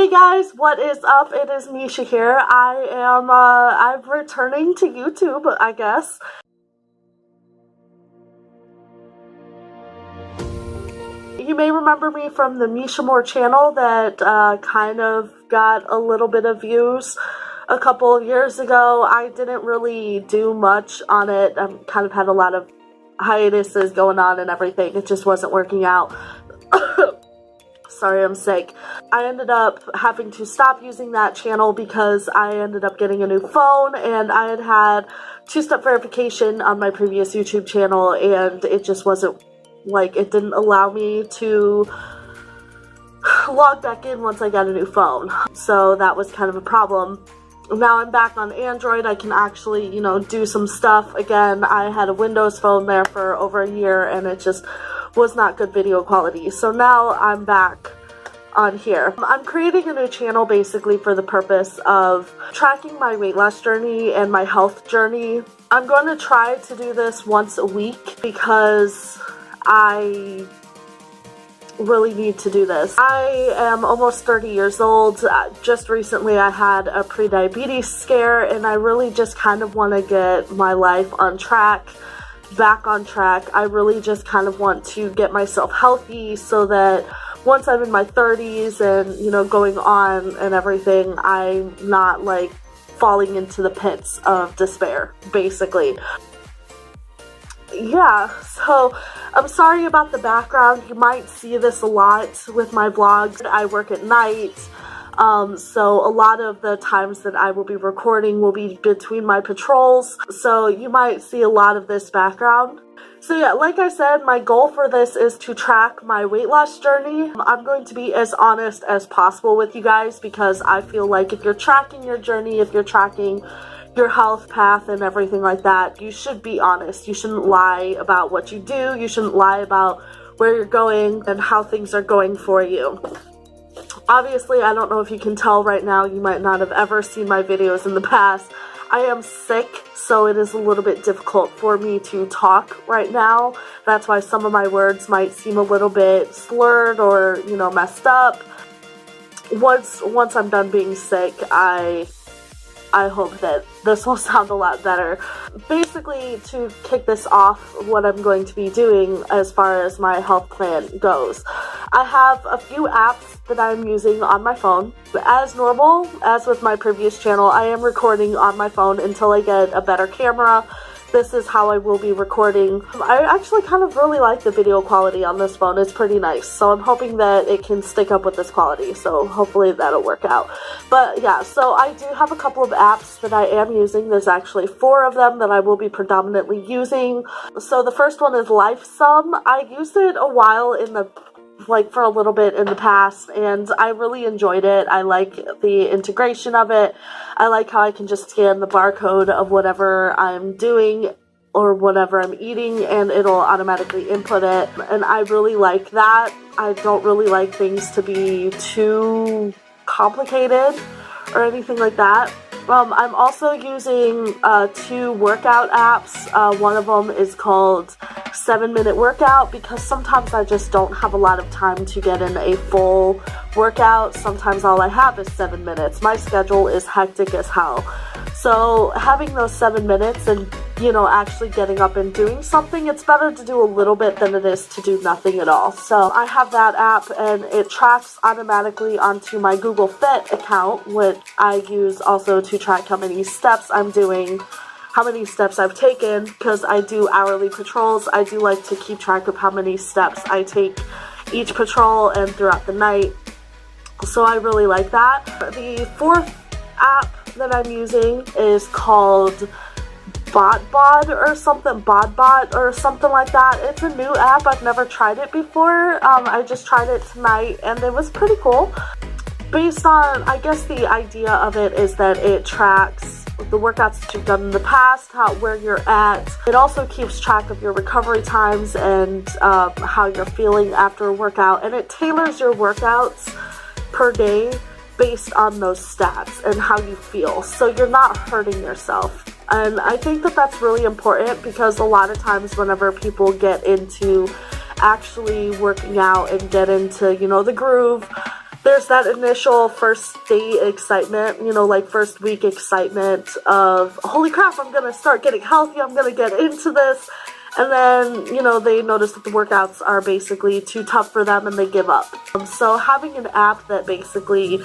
Hey guys, what is up? It is Nisha here. I'm returning to YouTube, I guess. You may remember me from the Misha Moore channel that kind of got a little bit of views a couple of years ago. I didn't really do much on it. I kind of had a lot of hiatuses going on and everything. It just wasn't working out. Sorry, I'm sick. I ended up having to stop using that channel because I ended up getting a new phone, and I had had two-step verification on my previous YouTube channel, and it just wasn't, like, it didn't allow me to log back in once I got a new phone. So that was kind of a problem. Now I'm back on Android. I can actually, do some stuff again. I had a Windows phone there for over a year, and it just was not good video quality. So now I'm back on here. I'm creating a new channel basically for the purpose of tracking my weight loss journey and my health journey. I'm going to try to do this once a week because I really need to do this. I am almost 30 years old. Just recently I had a pre-diabetes scare, and I really just kind of want to get my life on track. Back on track. I really just kind of want to get myself healthy so that once I'm in my 30s and, going on and everything, I'm not like falling into the pits of despair, basically. Yeah, so I'm sorry about the background. You might see this a lot with my vlogs. I work at night. So a lot of the times that I will be recording will be between my patrols, so you might see a lot of this background. So yeah, like I said, my goal for this is to track my weight loss journey. I'm going to be as honest as possible with you guys because I feel like if you're tracking your journey, if you're tracking your health path and everything like that, you should be honest. You shouldn't lie about what you do. You shouldn't lie about where you're going and how things are going for you. Obviously, I don't know if you can tell right now, you might not have ever seen my videos in the past. I am sick, so it is a little bit difficult for me to talk right now. That's why some of my words might seem a little bit slurred or, messed up. Once I'm done being sick, I hope that this will sound a lot better. Basically, to kick this off, what I'm going to be doing as far as my health plan goes. I have a few apps that I'm using on my phone. As normal, as with my previous channel, I am recording on my phone until I get a better camera. This is how I will be recording. I actually kind of really like the video quality on this phone. It's pretty nice. So I'm hoping that it can stick up with this quality. So hopefully that'll work out. But yeah, so I do have a couple of apps that I am using. There's actually 4 of them that I will be predominantly using. So the first one is LifeSum. I used it a while for a little bit in the past, and I really enjoyed it. I like the integration of it. I like how I can just scan the barcode of whatever I'm doing or whatever I'm eating, and it'll automatically input it, and I really like that. I don't really like things to be too complicated or anything like that. I'm also using 2 workout apps. One of them is called 7-Minute Workout because sometimes I just don't have a lot of time to get in a full workout. Sometimes all I have is 7 minutes. My schedule is hectic as hell. So having those 7 minutes and, actually getting up and doing something, it's better to do a little bit than it is to do nothing at all. So I have that app, and it tracks automatically onto my Google Fit account, which I use also to track how many steps I'm doing, how many steps I've taken, because I do hourly patrols. I do like to keep track of how many steps I take each patrol and throughout the night. So I really like that. The 4th app that I'm using is called BotBot or something like that. It's a new app. I've never tried it before. I just tried it tonight, and it was pretty cool. Based on, I guess the idea of it is that it tracks the workouts that you've done in the past, where you're at. It also keeps track of your recovery times and how you're feeling after a workout, and it tailors your workouts per day based on those stats and how you feel, so you're not hurting yourself. And I think that that's really important because a lot of times whenever people get into actually working out and get into, the groove, there's that initial first day excitement, you know, like first week excitement of, holy crap, I'm gonna start getting healthy, I'm gonna get into this. And then, you know, they notice that the workouts are basically too tough for them and they give up. So having an app that basically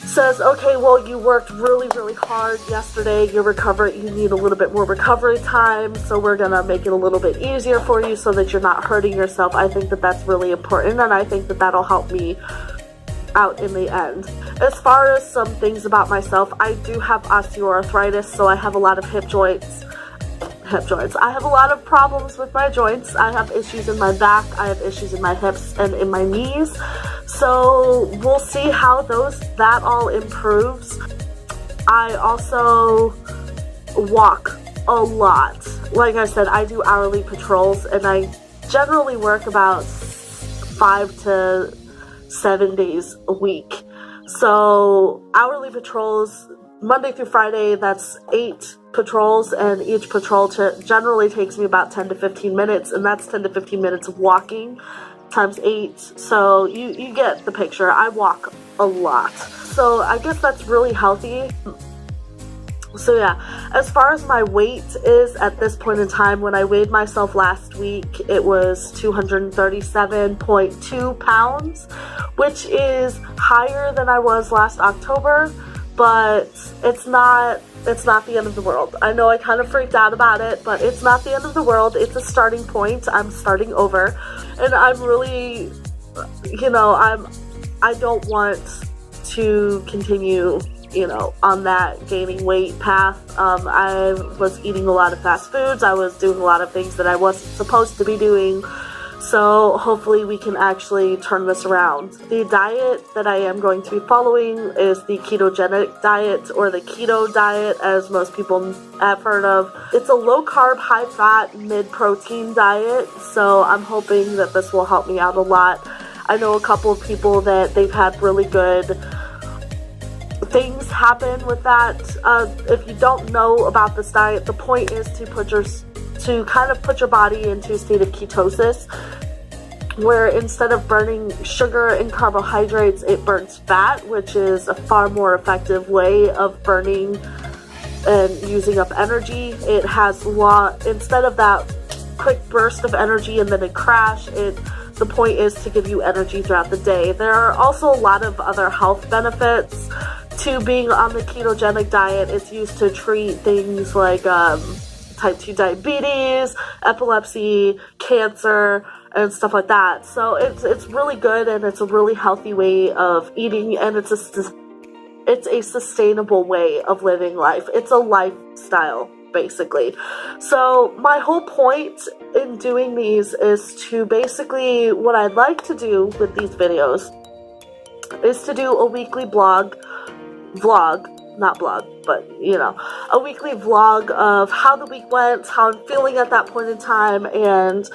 says, okay, well, you worked really, really hard yesterday, you need a little bit more recovery time, so we're gonna make it a little bit easier for you so that you're not hurting yourself. I think that that's really important, and I think that that'll help me out in the end. As far as some things about myself, I do have osteoarthritis, so I have a lot of hip joints. I have a lot of problems with my joints. I have issues in my back, I have issues in my hips and in my knees. So we'll see how that all improves. I also walk a lot. Like I said, I do hourly patrols and I generally work about 5 to 7 days a week. So hourly patrols, Monday through Friday, that's 8 patrols, and each patrol generally takes me about 10 to 15 minutes, and that's 10 to 15 minutes of walking times 8. So you get the picture. I walk a lot. So I guess that's really healthy. So yeah, as far as my weight is at this point in time, when I weighed myself last week, it was 237.2 pounds, which is higher than I was last October, but it's not the end of the world. I know I kind of freaked out about it, but it's not the end of the world. It's a starting point. I'm starting over, and I'm really, you know, I don't want to continue, you know, on that gaining weight path. I was eating a lot of fast foods. I was doing a lot of things that I wasn't supposed to be doing. So hopefully we can actually turn this around. The diet that I am going to be following is the ketogenic diet, or the keto diet, as most people have heard of. It's a low carb, high fat, mid protein diet. So I'm hoping that this will help me out a lot. I know a couple of people that they've had really good things happen with that. If you don't know about this diet, the point is to kind of put your body into a state of ketosis, where instead of burning sugar and carbohydrates, it burns fat, which is a far more effective way of burning and using up energy. It has instead of that quick burst of energy and then a crash, the point is to give you energy throughout the day. There are also a lot of other health benefits to being on the ketogenic diet. It's used to treat things like type 2 diabetes, epilepsy, cancer, and stuff like that. So it's really good, and it's a really healthy way of eating, and it's a sustainable way of living life. It's a lifestyle, basically. So my whole point in doing these is to basically, what I'd like to do with these videos is to do a weekly a weekly vlog of how the week went, how I'm feeling at that point in time, and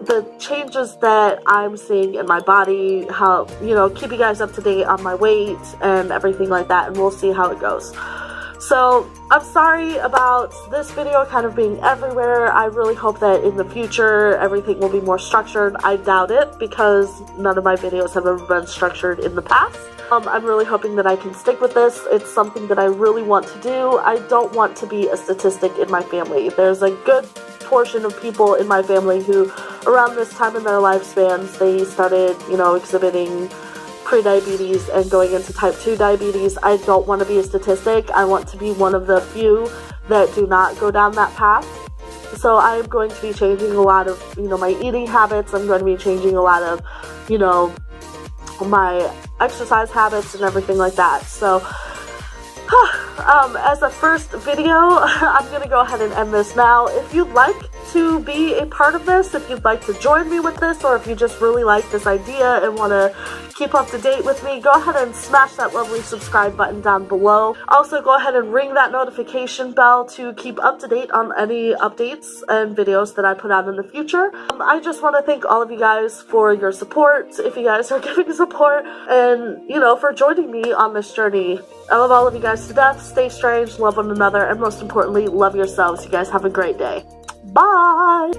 the changes that I'm seeing in my body, how, you know, keep you guys up to date on my weight and everything like that, and we'll see how it goes. So I'm sorry about this video kind of being everywhere. I really hope that in the future everything will be more structured. I doubt it, because none of my videos have ever been structured in the past. I'm really hoping that I can stick with this. It's something that I really want to do. I don't want to be a statistic in my family. There's a good portion of people in my family who, around this time in their lifespans, they started, you know, exhibiting prediabetes and going into type 2 diabetes. I don't want to be a statistic. I want to be one of the few that do not go down that path. So I am going to be changing a lot of, you know, my eating habits. I'm going to be changing a lot of, you know, my exercise habits and everything like that. So as a first video, I'm gonna go ahead and end this now. If you'd like to be a part of this, if you'd like to join me with this, or if you just really like this idea and want to keep up to date with me, go ahead and smash that lovely subscribe button down below. Also, go ahead and ring that notification bell to keep up to date on any updates and videos that I put out in the future. I just want to thank all of you guys for your support, if you guys are giving support, and, you know, for joining me on this journey. I love all of you guys to death. Stay strange, love one another, and most importantly, love yourselves. You guys have a great day. Bye!